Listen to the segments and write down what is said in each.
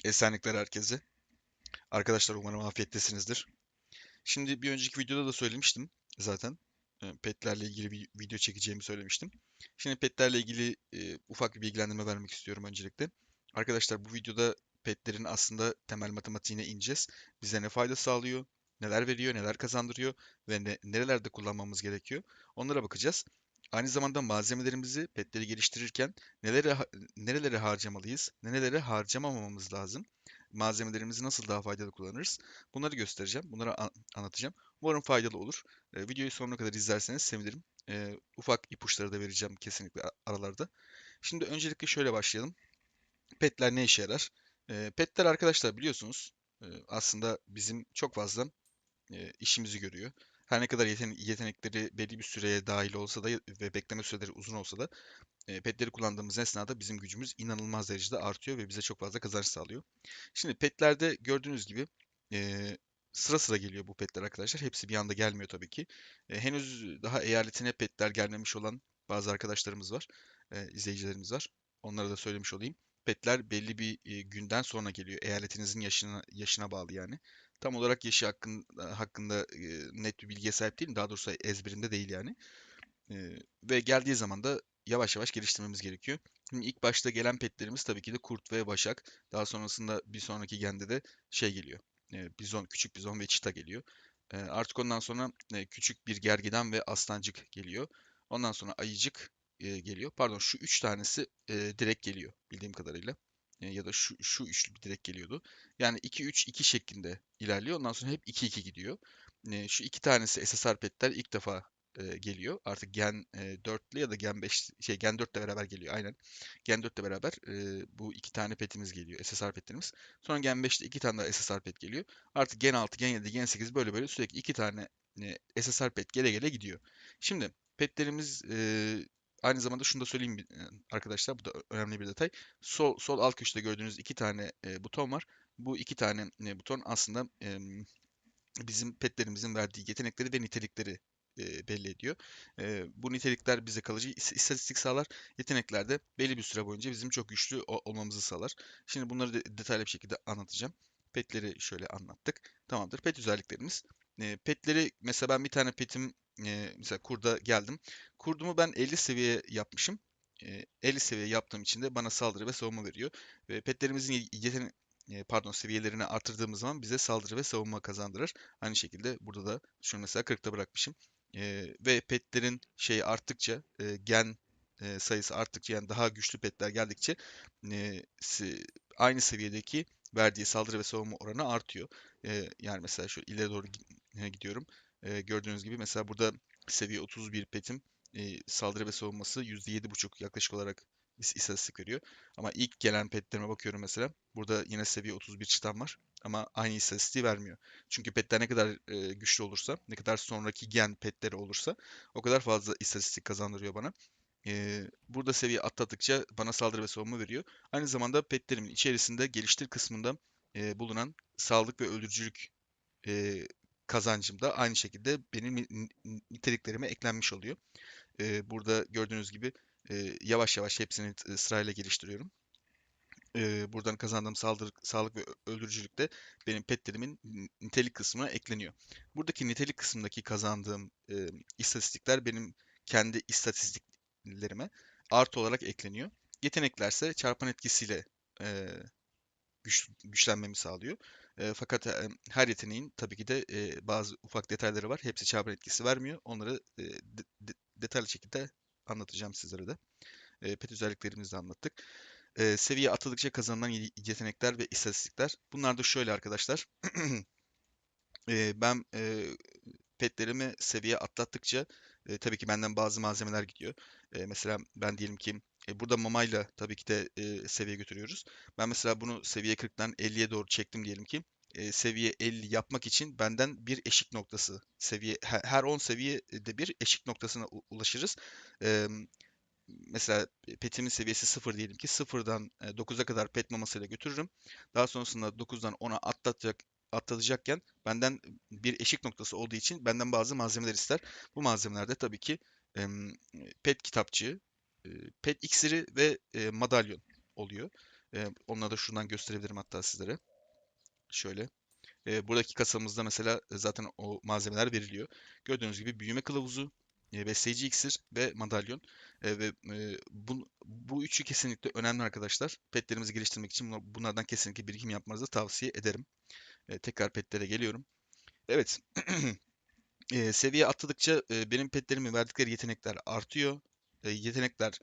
Esenlikler herkese. Arkadaşlar umarım afiyettesinizdir. Şimdi bir önceki videoda da söylemiştim zaten. Petlerle ilgili bir video çekeceğimi söylemiştim. Şimdi petlerle ilgili ufak bir bilgilendirme vermek istiyorum öncelikle. Arkadaşlar bu videoda petlerin aslında temel matematiğine ineceğiz. Bize ne fayda sağlıyor, neler veriyor, neler kazandırıyor ve nerelerde kullanmamız gerekiyor. Onlara bakacağız. Aynı zamanda malzemelerimizi petleri geliştirirken nerelere harcamalıyız, nerelere harcamamamız lazım. Malzemelerimizi nasıl daha faydalı kullanırız? Bunları göstereceğim, bunları anlatacağım. Umarım faydalı olur. Videoyu sonuna kadar izlerseniz sevinirim. Ufak ipuçları da vereceğim kesinlikle aralarda. Şimdi öncelikle şöyle başlayalım. Petler ne işe yarar? Petler arkadaşlar biliyorsunuz aslında bizim çok fazla işimizi görüyor. Her ne kadar yetenekleri belli bir süreye dahil olsa da ve bekleme süreleri uzun olsa da petleri kullandığımız esnada bizim gücümüz inanılmaz derecede artıyor ve bize çok fazla kazanç sağlıyor. Şimdi petlerde gördüğünüz gibi e, sıra sıra geliyor bu petler arkadaşlar. Hepsi bir anda gelmiyor tabii ki. Henüz daha eyaletine petler gelmemiş olan bazı arkadaşlarımız var, izleyicilerimiz var. Onlara da söylemiş olayım. Petler belli bir günden sonra geliyor. Eyaletinizin yaşına bağlı yani. Tam olarak yaşı hakkında net bir bilgiye sahip değilim. Daha doğrusu ezberimde değil yani. Ve geldiği zaman da yavaş yavaş geliştirmemiz gerekiyor. Şimdi ilk başta gelen petlerimiz tabii ki de kurt ve başak. Daha sonrasında bir sonraki gende de şey geliyor. Bizon, küçük bizon ve çita geliyor. Artık ondan sonra küçük bir gergedan ve aslancık geliyor. Ondan sonra ayıcık geliyor. Pardon, şu üç tanesi direkt geliyor bildiğim kadarıyla. Ya da şu üçlü bir direkt geliyordu. Yani 2-3-2 şeklinde ilerliyor. Ondan sonra hep 2-2 gidiyor. Şu iki tanesi SSR petler ilk defa geliyor. Artık Gen 4'lü ya da Gen 5 Gen 4 ile beraber geliyor aynen. Gen 4 ile beraber bu iki tane petimiz geliyor. SSR petlerimiz. Sonra Gen 5'te iki tane daha SSR pet geliyor. Artık Gen 6, Gen 7, Gen 8 böyle böyle sürekli iki tane SSR pet gele gele gidiyor. Şimdi petlerimiz aynı zamanda şunu da söyleyeyim arkadaşlar. Bu da önemli bir detay. Sol alt köşede gördüğünüz iki tane buton var. Bu iki tane buton aslında bizim petlerimizin verdiği yetenekleri ve nitelikleri belli ediyor. Bu nitelikler bize kalıcı istatistik sağlar. Yetenekler de belli bir süre boyunca bizim çok güçlü olmamızı sağlar. Şimdi bunları detaylı bir şekilde anlatacağım. Petleri şöyle anlattık. Tamamdır. Pet özelliklerimiz. Petleri mesela ben bir tane petim mesela kurda geldim. Kurdumu ben 50 seviye yapmışım. 50 seviye yaptığım için de bana saldırı ve savunma veriyor. Ve petlerimizin seviyelerini artırdığımız zaman bize saldırı ve savunma kazandırır. Aynı şekilde burada da şunu mesela 40'ta bırakmışım. Ve petlerin şeyi arttıkça gen sayısı arttıkça yani daha güçlü petler geldikçe e, si- aynı seviyedeki verdiği saldırı ve savunma oranı artıyor. Yani mesela şu ileri doğru gidiyorum. Gördüğünüz gibi mesela burada seviye 31 petim saldırı ve savunması %7,5 yaklaşık olarak istatistik veriyor. Ama ilk gelen petlerime bakıyorum mesela. Burada yine seviye 31 çıtam var. Ama aynı istatistiği vermiyor. Çünkü petler ne kadar güçlü olursa, ne kadar sonraki gen petleri olursa o kadar fazla istatistik kazandırıyor bana. Burada seviye atladıkça bana saldırı ve savunma veriyor. Aynı zamanda petlerimin içerisinde geliştir kısmında bulunan sağlık ve öldürücülük e, kazancım da aynı şekilde benim niteliklerime eklenmiş oluyor. Burada gördüğünüz gibi yavaş yavaş hepsini sırayla geliştiriyorum. Buradan kazandığım sağlık ve öldürücülük de benim petlerimin nitelik kısmına ekleniyor. Buradaki nitelik kısmındaki kazandığım istatistikler benim kendi istatistiklerime artı olarak ekleniyor. Yeteneklerse çarpan etkisiyle e, güçlenmemi sağlıyor. Fakat her yeteneğin tabii ki de bazı ufak detayları var. Hepsi çarpan etkisi vermiyor. Onları detaylı şekilde anlatacağım sizlere de. Pet özelliklerimizi de anlattık. Seviye atladıkça kazanılan yetenekler ve istatistikler. Bunlar da şöyle arkadaşlar. Ben petlerimi seviye atlattıkça tabii ki benden bazı malzemeler gidiyor. Mesela ben diyelim ki burada mamayla tabii ki de seviye götürüyoruz. Ben mesela bunu seviye 40'tan 50'ye doğru çektim diyelim ki. Seviye 50 yapmak için benden bir eşik noktası her 10 seviyede bir eşik noktasına ulaşırız. Eee, Mesela petimin seviyesi 0 diyelim ki sıfırdan 9'a kadar pet mamasıyla götürürüm. Daha sonrasında 9'dan 10'a atlatacakken benden bir eşik noktası olduğu için benden bazı malzemeler ister. Bu malzemelerde tabii ki pet kitapçığı, pet iksiri ve madalyon oluyor. Onları da şuradan gösterebilirim hatta sizlere. Şöyle. Buradaki kasamızda mesela zaten o malzemeler veriliyor. Gördüğünüz gibi büyüme kılavuzu, besleyici iksir ve madalyon. Bu üçü kesinlikle önemli arkadaşlar. Petlerimizi geliştirmek için bunlardan kesinlikle birikim yapmanızı tavsiye ederim. Tekrar petlere geliyorum. Evet. Seviye atladıkça benim petlerimin verdikleri yetenekler artıyor. Yetenekler,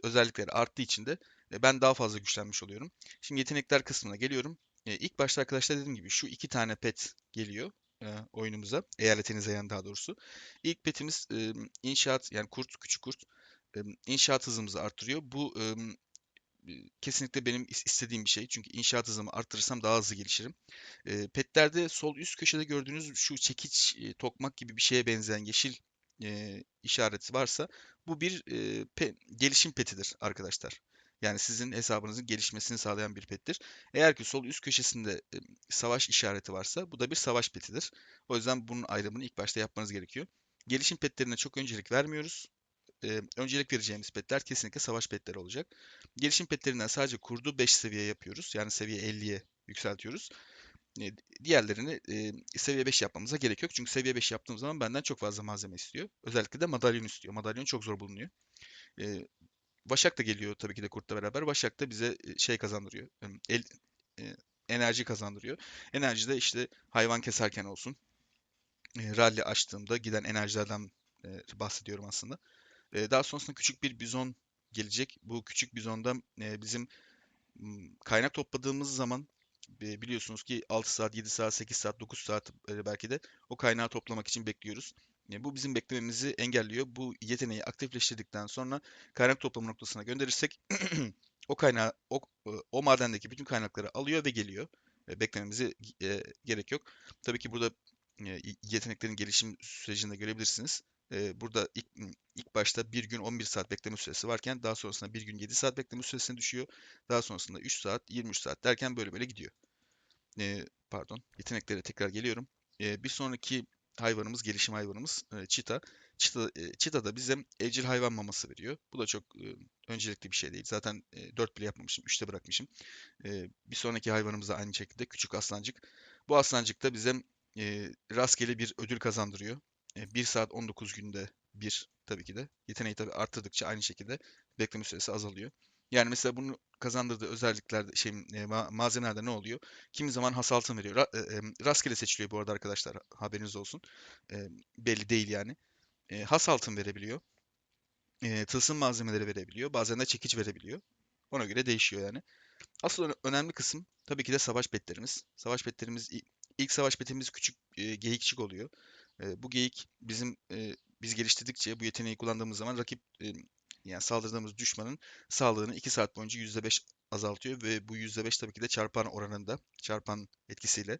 özellikleri arttığı için de ben daha fazla güçlenmiş oluyorum. Şimdi yetenekler kısmına geliyorum. İlk başta arkadaşlar dediğim gibi şu iki tane pet geliyor oyunumuza. Eyaletinize yani daha doğrusu. İlk petimiz inşaat yani kurt, küçük kurt. İnşaat hızımızı artırıyor. Bu kesinlikle benim istediğim bir şey. Çünkü inşaat hızımı arttırırsam daha hızlı gelişirim. Petlerde sol üst köşede gördüğünüz şu çekiç, tokmak gibi bir şeye benzeyen yeşil işareti varsa bu bir gelişim petidir arkadaşlar. Yani sizin hesabınızın gelişmesini sağlayan bir pettir. Eğer ki sol üst köşesinde savaş işareti varsa bu da bir savaş petidir. O yüzden bunun ayrımını ilk başta yapmanız gerekiyor. Gelişim petlerine çok öncelik vermiyoruz. Öncelik vereceğimiz petler kesinlikle savaş petleri olacak. Gelişim petlerinden sadece kurdu 5 seviye yapıyoruz. Yani seviye 50'ye yükseltiyoruz. Diğerlerini seviye 5 yapmamıza gerek yok. Çünkü seviye 5 yaptığım zaman benden çok fazla malzeme istiyor. Özellikle de madalyon istiyor. Madalyon çok zor bulunuyor. E, Vaşak da geliyor tabii ki de kurtla beraber. Vaşak da bize şey kazandırıyor. E, Enerji kazandırıyor. Enerji de işte hayvan keserken olsun. Rally açtığımda giden enerjilerden bahsediyorum aslında. Daha sonrasında küçük bir bizon gelecek. Bu küçük bizonda bizim kaynak topladığımız zaman biliyorsunuz ki 6 saat, 7 saat, 8 saat, 9 saat belki de o kaynağı toplamak için bekliyoruz. Bu bizim beklememizi engelliyor. Bu yeteneği aktifleştirdikten sonra kaynak toplama noktasına gönderirsek o kaynağı, o madendeki bütün kaynakları alıyor ve geliyor. Beklememize gerek yok. Tabii ki burada yeteneklerin gelişim sürecini de görebilirsiniz. Burada ilk başta bir gün 11 saat bekleme süresi varken daha sonrasında bir gün 7 saat bekleme süresine düşüyor. Daha sonrasında 3 saat, 23 saat derken böyle böyle gidiyor. Pardon, yeteneklere tekrar geliyorum. Bir sonraki hayvanımız, gelişim hayvanımız çita. Çita da bize evcil hayvan maması veriyor. Bu da çok öncelikli bir şey değil. Zaten 4 bile yapmamışım, 3'te bırakmışım. Bir sonraki hayvanımız da aynı şekilde küçük aslancık. Bu aslancık da bize rastgele bir ödül kazandırıyor. 1 saat 19 günde bir tabii ki de. Yeteneği tabii arttırdıkça aynı şekilde bekleme süresi azalıyor. Yani mesela bunu kazandırdığı özelliklerde malzemelerde ne oluyor? Kimi zaman has altın veriyor. Rastgele seçiliyor bu arada arkadaşlar. Haberiniz olsun. Belli değil yani. Has altın verebiliyor. Tılsım malzemeleri verebiliyor. Bazen de çekiç verebiliyor. Ona göre değişiyor yani. Asıl önemli kısım tabii ki de savaş petlerimiz. İlk savaş petimiz küçük geyikçik oluyor. Bu geyik biz geliştirdikçe bu yeteneği kullandığımız zaman yani saldırdığımız düşmanın sağlığını 2 saat boyunca %5 azaltıyor ve bu %5 tabii ki de çarpan oranında, çarpan etkisiyle.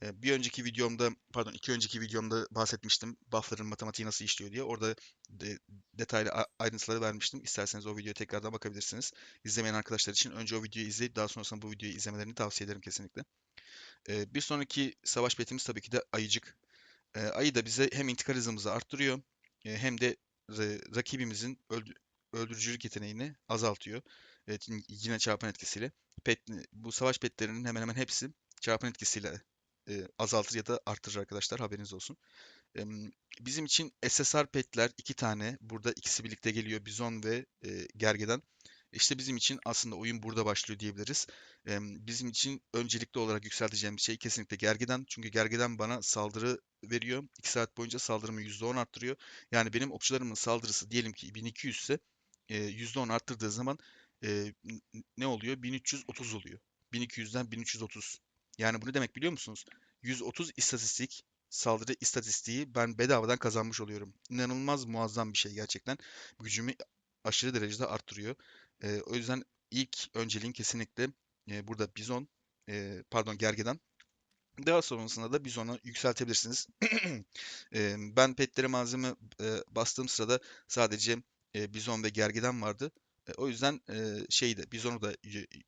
Bir önceki videomda, pardon iki önceki videomda bahsetmiştim buffların matematiği nasıl işliyor diye. Orada detaylı ayrıntıları vermiştim. İsterseniz o videoya tekrardan bakabilirsiniz. İzlemeyen arkadaşlar için önce o videoyu izleyip daha sonrasında bu videoyu izlemelerini tavsiye ederim kesinlikle. Bir sonraki savaş betimiz tabii ki de ayıcık. Ayı da bize hem intikal hızımızı arttırıyor hem de rakibimizin öldürücülük yeteneğini azaltıyor. Evet, yine çarpan etkisiyle. Bu savaş petlerinin hemen hemen hepsi çarpan etkisiyle azaltır ya da artırır arkadaşlar haberiniz olsun. Bizim için SSR petler iki tane. Burada ikisi birlikte geliyor. Bizon ve Gergedan. İşte bizim için aslında oyun burada başlıyor diyebiliriz. Bizim için öncelikli olarak yükselteceğim şey kesinlikle Gergedan. Çünkü Gergedan bana saldırı veriyor. 2 saat boyunca saldırımı %10 arttırıyor. Yani benim okçularımın saldırısı diyelim ki 1200 ise %10 arttırdığı zaman ne oluyor? 1330 oluyor. 1200'den 1330. Yani bu ne demek biliyor musunuz? 130 istatistik saldırı istatistiği ben bedavadan kazanmış oluyorum. İnanılmaz muazzam bir şey gerçekten. Gücümü aşırı derecede arttırıyor. O yüzden ilk önceliğin kesinlikle burada bizon, pardon gergedan. Daha sonrasında da bizonu yükseltebilirsiniz. Ben petlere malzeme bastığım sırada sadece bizon ve gergedan vardı. O yüzden bizonu da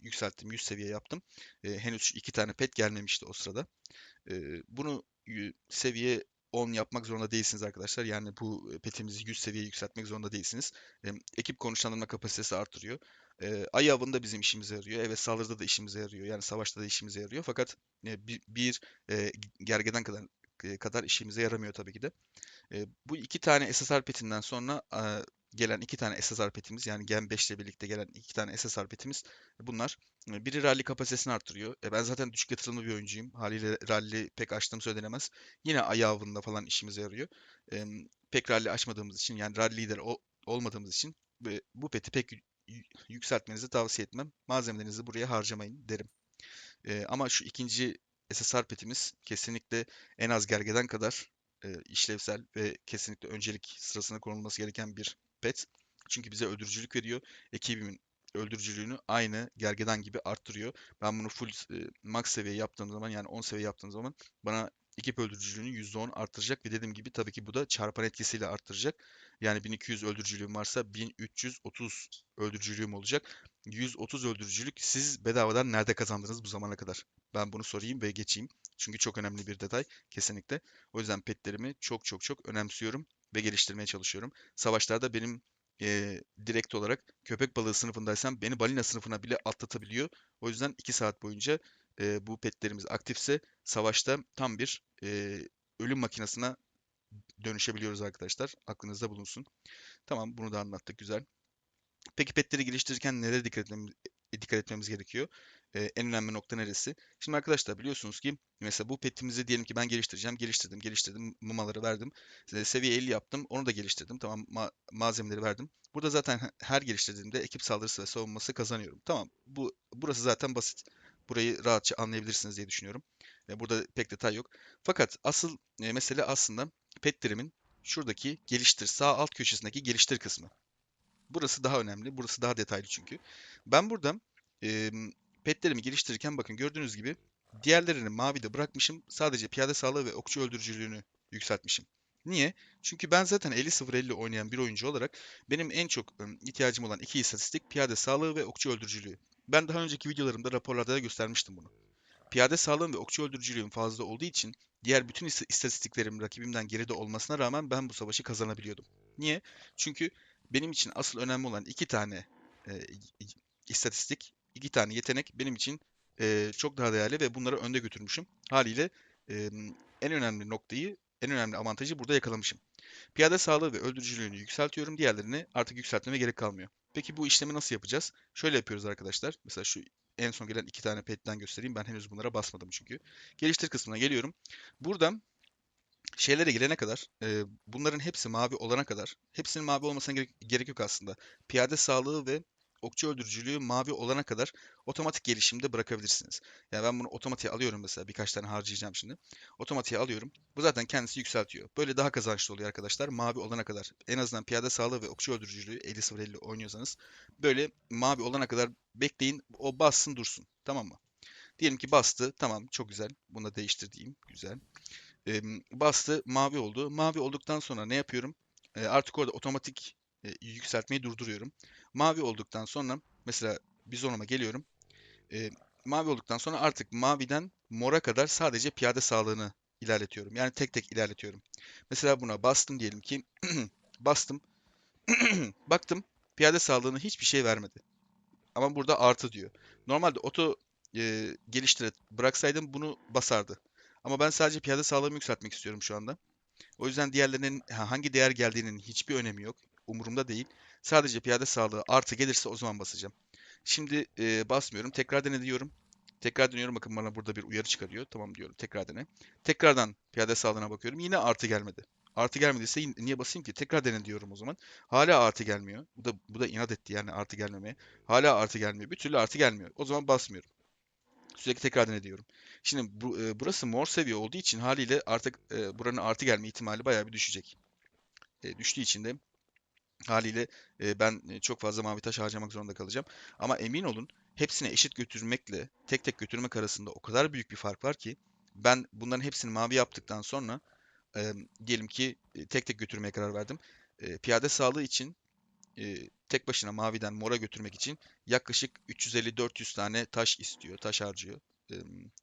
yükselttim, 100 seviye yaptım. Henüz iki tane pet gelmemişti o sırada. Bunu seviye 10 yapmak zorunda değilsiniz arkadaşlar. Yani bu petimizi 100 seviyeye yükseltmek zorunda değilsiniz. Ekip konuşlandırma kapasitesi artırıyor. Ayı avında bizim işimize yarıyor. Evet, saldırıda da işimize yarıyor. Yani savaşta da işimize yarıyor. Fakat gergedan kadar işimize yaramıyor tabii ki de. Bu iki tane SSR petinden sonra gelen iki tane SSR petimiz, yani Gen 5 ile birlikte gelen iki tane SSR petimiz bunlar. Biri rally kapasitesini arttırıyor. Ben zaten düşük yatırımlı bir oyuncuyum. Haliyle rally pek açtığım söylenemez. Yine ayı avında falan işimize yarıyor. E, Pek rally açmadığımız için, yani rally lider olmadığımız için bu peti pek yükseltmenizi tavsiye etmem. Malzemelerinizi buraya harcamayın derim. Ama şu ikinci SSR petimiz kesinlikle en az gergedan kadar işlevsel ve kesinlikle öncelik sırasına konulması gereken bir pet. Çünkü bize öldürücülük veriyor. Ekibimin öldürücülüğünü aynı gergedan gibi arttırıyor. Ben bunu full max seviye yaptığım zaman, yani 10 seviye yaptığım zaman bana ekip öldürücülüğünü %10 arttıracak ve dediğim gibi tabii ki bu da çarpan etkisiyle arttıracak. Yani 1200 öldürücülüğüm varsa 1330 öldürücülüğüm olacak. 130 öldürücülük siz bedavadan nerede kazandınız bu zamana kadar? Ben bunu sorayım ve geçeyim. Çünkü çok önemli bir detay kesinlikle. O yüzden petlerimi çok çok çok önemsiyorum ve geliştirmeye çalışıyorum. Savaşlarda benim direkt olarak köpek balığı sınıfındaysam beni balina sınıfına bile atlatabiliyor. O yüzden 2 saat boyunca bu petlerimiz aktifse savaşta tam bir ölüm makinesine dönüşebiliyoruz arkadaşlar. Aklınızda bulunsun. Tamam, bunu da anlattık, güzel. Peki petleri geliştirirken nelere dikkat etmemiz gerekiyor? En önemli nokta neresi? Şimdi arkadaşlar biliyorsunuz ki mesela bu petimizi diyelim ki ben geliştireceğim. Geliştirdim. Mamaları verdim. Seviye 50 yaptım. Onu da geliştirdim. Tamam, malzemeleri verdim. Burada zaten her geliştirdiğimde ekip saldırısı ve savunması kazanıyorum. Tamam. Burası zaten basit. Burayı rahatça anlayabilirsiniz diye düşünüyorum. Burada pek detay yok. Fakat asıl mesele aslında petlerimin şuradaki geliştir, sağ alt köşesindeki geliştir kısmı. Burası daha önemli. Burası daha detaylı çünkü. Ben burada petlerimi geliştirirken bakın gördüğünüz gibi diğerlerini mavide bırakmışım. Sadece piyade sağlığı ve okçu öldürücülüğünü yükseltmişim. Niye? Çünkü ben zaten 50-0-50 oynayan bir oyuncu olarak benim en çok ihtiyacım olan iki istatistik piyade sağlığı ve okçu öldürücülüğü. Ben daha önceki videolarımda, raporlarda da göstermiştim bunu. Piyade sağlığım ve okçu öldürücülüğüm fazla olduğu için diğer bütün istatistiklerim rakibimden geride olmasına rağmen ben bu savaşı kazanabiliyordum. Niye? Çünkü benim için asıl önemli olan iki tane e, istatistik, iki tane yetenek benim için çok daha değerli ve bunları önde götürmüşüm. Haliyle e, en önemli noktayı, en önemli avantajı burada yakalamışım. Piyade sağlığı ve öldürücülüğünü yükseltiyorum. Diğerlerini artık yükseltmeme gerek kalmıyor. Peki bu işlemi nasıl yapacağız? Şöyle yapıyoruz arkadaşlar. Mesela şu en son gelen iki tane pet'ten göstereyim. Ben henüz bunlara basmadım çünkü. Geliştir kısmına geliyorum. Buradan şeylere gelene kadar, bunların hepsi mavi olana kadar, hepsinin mavi olmasına gerek yok aslında. Piyade sağlığı ve okçu öldürücülüğü mavi olana kadar otomatik gelişimde bırakabilirsiniz. Yani ben bunu otomatiğe alıyorum mesela, birkaç tane harcayacağım şimdi. Otomatiğe alıyorum. Bu zaten kendisi yükseltiyor. Böyle daha kazançlı oluyor arkadaşlar mavi olana kadar. En azından piyade sağlığı ve okçu öldürücülüğü 50-0-50 oynuyorsanız böyle mavi olana kadar bekleyin. O bassın dursun. Tamam mı? Diyelim ki bastı. Tamam, çok güzel. Bunu da değiştirdiğim güzel. Bastı, mavi oldu. Mavi olduktan sonra ne yapıyorum? Artık orada otomatik yükseltmeyi durduruyorum. Mavi olduktan sonra mesela Bizonum'a geliyorum. E, Mavi olduktan sonra artık maviden mora kadar sadece piyade sağlığını ilerletiyorum. Yani tek tek ilerletiyorum. Mesela buna bastım diyelim ki. Bastım. Baktım piyade sağlığını hiçbir şey vermedi. Ama burada artı diyor. Normalde oto geliştire bıraksaydım bunu basardı. Ama ben sadece piyade sağlığımı yükseltmek istiyorum şu anda. O yüzden diğerlerinin hangi değer geldiğinin hiçbir önemi yok. Umurumda değil. Sadece piyade sağlığı artı gelirse o zaman basacağım. Şimdi basmıyorum. Tekrar dene diyorum. Tekrar deniyorum. Bakın bana burada bir uyarı çıkarıyor. Tamam diyorum. Tekrar dene. Tekrardan piyade sağlığına bakıyorum. Yine artı gelmedi. Artı gelmediyse niye basayım ki? Tekrar dene diyorum o zaman. Hala artı gelmiyor. Bu da inat etti yani artı gelmemeye. Hala artı gelmiyor. Bir türlü artı gelmiyor. O zaman basmıyorum. Sürekli tekrar ediyorum. Şimdi burası mor seviye olduğu için haliyle artık buranın artı gelme ihtimali bayağı bir düşecek. Düştüğü için de haliyle ben çok fazla mavi taş harcamak zorunda kalacağım. Ama emin olun hepsini eşit götürmekle tek tek götürmek arasında o kadar büyük bir fark var ki ben bunların hepsini mavi yaptıktan sonra diyelim ki tek tek götürmeye karar verdim. Piyade sağlığı için tek başına maviden mora götürmek için yaklaşık 350-400 tane taş istiyor, taş harcıyor.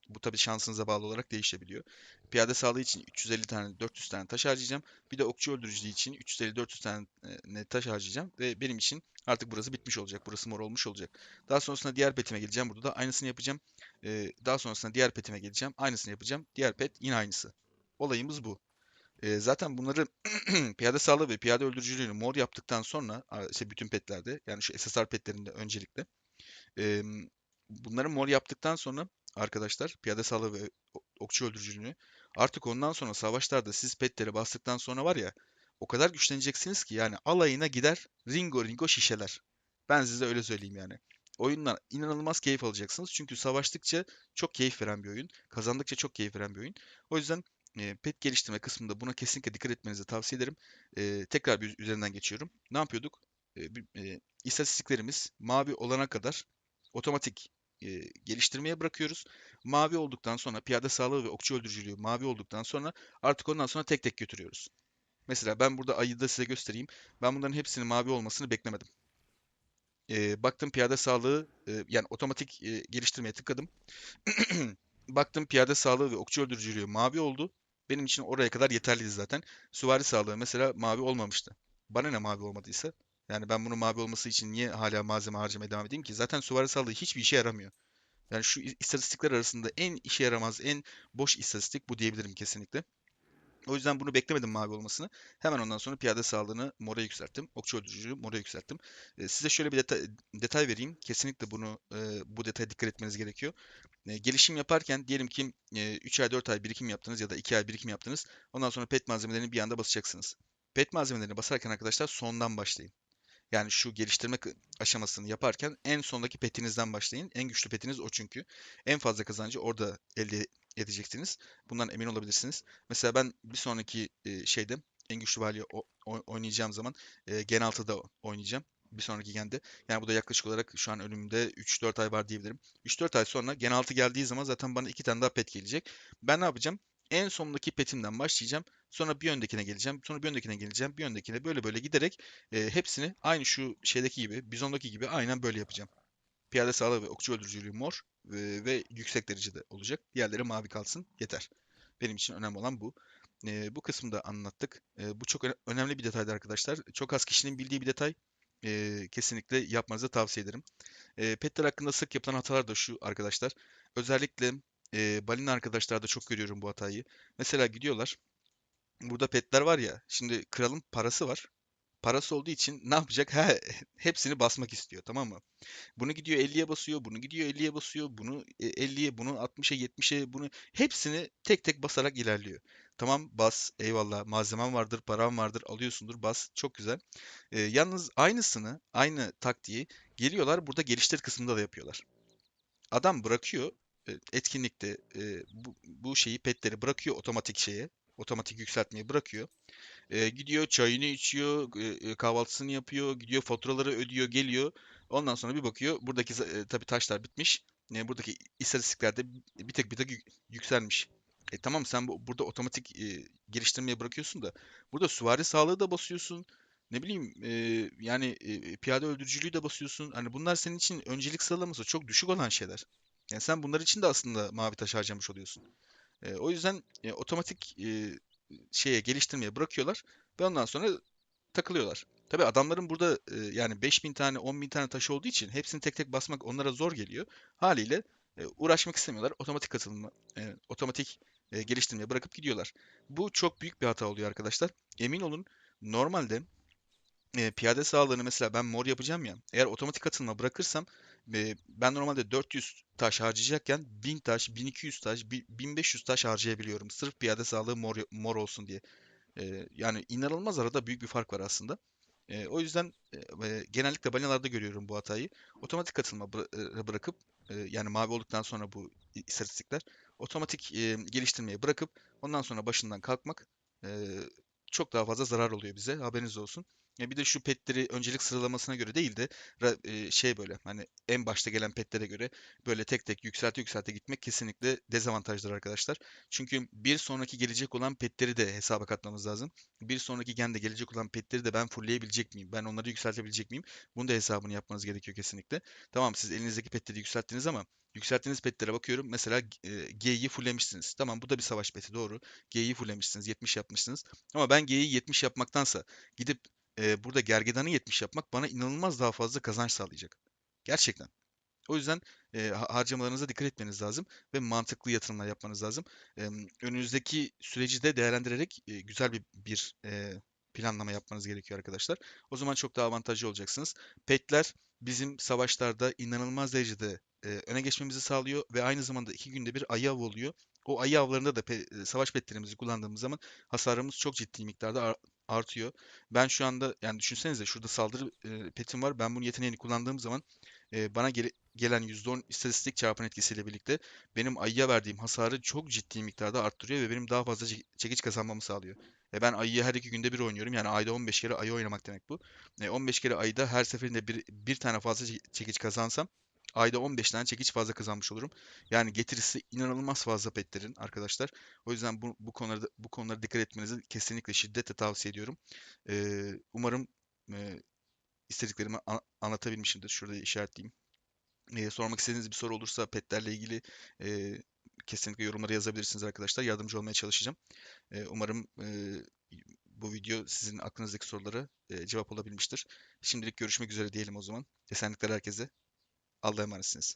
Bu tabii şansınıza bağlı olarak değişebiliyor. Piyade sağlığı için 350 tane, 400 tane taş harcayacağım. Bir de okçu öldürücülüğü için 350-400 tane taş harcayacağım. Ve benim için artık burası bitmiş olacak. Burası mor olmuş olacak. Daha sonrasında diğer petime geleceğim. Burada da aynısını yapacağım. Daha sonrasında diğer petime geleceğim. Aynısını yapacağım. Diğer pet yine aynısı. Olayımız bu. Zaten bunları piyade sağlığı ve piyade öldürücülüğünü mor yaptıktan sonra işte bütün petlerde yani şu SSR petlerinde öncelikle bunları mor yaptıktan sonra arkadaşlar piyade sağlığı ve okçu öldürücülüğünü artık ondan sonra savaşlarda siz petleri bastıktan sonra var ya o kadar güçleneceksiniz ki yani alayına gider ringo ringo şişeler. Ben size öyle söyleyeyim yani. Oyundan inanılmaz keyif alacaksınız. Çünkü savaştıkça çok keyif veren bir oyun. Kazandıkça çok keyif veren bir oyun. O yüzden pet geliştirme kısmında buna kesinlikle dikkat etmenizi tavsiye ederim. Tekrar bir üzerinden geçiyorum. Ne yapıyorduk? İstatistiklerimiz mavi olana kadar otomatik geliştirmeye bırakıyoruz. Mavi olduktan sonra piyade sağlığı ve okçu öldürücülüğü mavi olduktan sonra artık ondan sonra tek tek götürüyoruz. Mesela ben burada ayı da size göstereyim. Ben bunların hepsinin mavi olmasını beklemedim. Baktım piyade sağlığı yani otomatik geliştirmeye tıkladım. Baktım piyade sağlığı ve okçu öldürücülüğü mavi oldu. Benim için oraya kadar yeterliydi zaten. Süvari sağlığı mesela mavi olmamıştı. Bana ne mavi olmadıysa? Yani ben bunun mavi olması için niye hala malzeme harcamaya devam edeyim ki? Zaten süvari sağlığı hiçbir işe yaramıyor. Yani şu istatistikler arasında en işe yaramaz, en boş istatistik bu diyebilirim kesinlikle. O yüzden bunu beklemedim mavi olmasını. Hemen ondan sonra piyade sağlığını mora yükselttim. Okçu öldürücülüğü mora yükselttim. Size şöyle bir detay vereyim. Kesinlikle bu detaya dikkat etmeniz gerekiyor. Gelişim yaparken diyelim ki 3 ay 4 ay birikim yaptınız ya da 2 ay birikim yaptınız. Ondan sonra pet malzemelerini bir anda basacaksınız. Pet malzemelerini basarken arkadaşlar sondan başlayın. Yani şu geliştirme aşamasını yaparken en sondaki petinizden başlayın. En güçlü petiniz o çünkü. En fazla kazancı orada elde edeceksiniz. Bundan emin olabilirsiniz. Mesela ben bir sonraki şeyde en güçlü valiyi oynayacağım zaman Gen 6'da oynayacağım. Bir sonraki gende. Yani bu da yaklaşık olarak şu an önümde 3-4 ay var diyebilirim. 3-4 ay sonra Gen 6 geldiği zaman zaten bana 2 tane daha pet gelecek. Ben ne yapacağım? En sondaki petimden başlayacağım. Sonra bir öndekine geleceğim. Sonra bir öndekine geleceğim. Bir öndekine böyle böyle giderek hepsini aynı şu şeydeki gibi, Bizon'daki gibi aynen böyle yapacağım. Piyade sağlığı ve okçu öldürücülüğü mor ve yüksek derecede olacak. Diğerleri mavi kalsın yeter. Benim için önemli olan bu. Bu kısmı da anlattık. Bu çok önemli bir detaydı arkadaşlar. Çok az kişinin bildiği bir detay. Kesinlikle yapmanızı tavsiye ederim. Petler hakkında sık yapılan hatalar da şu arkadaşlar. Özellikle balina arkadaşlarda çok görüyorum bu hatayı. Mesela gidiyorlar. Burada petler var ya. Şimdi kralın parası var. Parası olduğu için ne yapacak? Hepsini basmak istiyor, tamam mı? Bunu gidiyor 50'ye basıyor, bunu gidiyor 50'ye basıyor, bunu 50'ye, bunu 60'a, 70'e, bunu hepsini tek tek basarak ilerliyor. Tamam bas, eyvallah, malzemen vardır, param vardır, alıyorsundur, bas, çok güzel. Yalnız aynısını, aynı taktiği geliyorlar burada geliştir kısmında da yapıyorlar. Adam bırakıyor etkinlikte bu şeyi petleri bırakıyor otomatik şeye, otomatik yükseltmeyi bırakıyor. Gidiyor çayını içiyor, kahvaltısını yapıyor, gidiyor faturaları ödüyor, geliyor. Ondan sonra bir bakıyor buradaki tabii taşlar bitmiş. Buradaki istatistiklerde bir tek yükselmiş. Tamam sen burada otomatik geliştirmeye bırakıyorsun da burada süvari sağlığı da basıyorsun. Ne bileyim yani piyade öldürücülüğü de basıyorsun. Hani bunlar senin için öncelik sıralaması çok düşük olan şeyler. Yani sen bunlar için de aslında mavi taş harcamış oluyorsun. O yüzden otomatik şeye geliştirmeye bırakıyorlar ve ondan sonra takılıyorlar. Tabii adamların burada yani 5.000 tane 10.000 tane taşı olduğu için hepsini tek tek basmak onlara zor geliyor. Haliyle uğraşmak istemiyorlar. Otomatik katılımı, otomatik geliştirmeye bırakıp gidiyorlar. Bu çok büyük bir hata oluyor arkadaşlar. Emin olun normalde piyade sağlığını mesela ben mor yapacağım ya. Eğer otomatik atılma bırakırsam ben normalde 400 taş harcayacakken 1000 taş, 1200 taş, 1500 taş harcayabiliyorum. Sırf piyade sağlığı mor olsun diye. Yani inanılmaz arada büyük bir fark var aslında. O yüzden genellikle balinalarda görüyorum bu hatayı. Otomatik atılma bırakıp yani mavi olduktan sonra bu istatistikler otomatik geliştirmeyi bırakıp ondan sonra başından kalkmak e, çok daha fazla zarar oluyor bize. Haberiniz olsun. Bir de şu petleri öncelik sıralamasına göre değil de şey böyle hani en başta gelen petlere göre böyle tek tek yükselte yükselte gitmek kesinlikle dezavantajdır arkadaşlar. Çünkü bir sonraki gelecek olan petleri de hesaba katmamız lazım. Bir sonraki gende gelecek olan petleri de ben fullleyebilecek miyim? Ben onları yükseltebilecek miyim? Bunu da hesabını yapmanız gerekiyor kesinlikle. Tamam, siz elinizdeki petleri yükselttiniz ama yükselttiğiniz petlere bakıyorum. Mesela G'yi fulllemişsiniz. Tamam, bu da bir savaş peti, doğru. G'yi fulllemişsiniz, 70 yapmışsınız. Ama ben G'yi 70 yapmaktansa gidip burada gergedanı 70 yapmak bana inanılmaz daha fazla kazanç sağlayacak. Gerçekten. O yüzden harcamalarınıza dikkat etmeniz lazım ve mantıklı yatırımlar yapmanız lazım. Önünüzdeki süreci de değerlendirerek güzel bir planlama yapmanız gerekiyor arkadaşlar. O zaman çok daha avantajlı olacaksınız. Petler bizim savaşlarda inanılmaz derecede öne geçmemizi sağlıyor ve aynı zamanda 2 günde bir ayı avı oluyor. O ayı avlarında da savaş petlerimizi kullandığımız zaman hasarımız çok ciddi miktarda artıyor. Ben şu anda, yani düşünsenize, şurada saldırı petim var. Ben bunun yeteneğini kullandığım zaman bana gelen %10 istatistik çarpan etkisiyle birlikte benim ayıya verdiğim hasarı çok ciddi miktarda arttırıyor ve benim daha fazla çekiç kazanmamı sağlıyor. Ben ayıyı her 2 günde bir oynuyorum. Yani ayda 15 kere ayı oynamak demek bu. 15 kere ayda her seferinde bir tane fazla çekiç kazansam ayda 15 tane çekiç fazla kazanmış olurum. Yani getirisi inanılmaz fazla petlerin arkadaşlar. O yüzden bu konulara dikkat etmenizi kesinlikle şiddetle tavsiye ediyorum. Umarım e, istediklerimi anlatabilmişimdir. Şurada işaretleyeyim. Sormak istediğiniz bir soru olursa petlerle ilgili e, kesinlikle yorumlara yazabilirsiniz arkadaşlar. Yardımcı olmaya çalışacağım. Umarım bu video sizin aklınızdaki sorulara cevap olabilmiştir. Şimdilik görüşmek üzere diyelim o zaman. Esenlikler herkese. Allah'a emanetsiniz.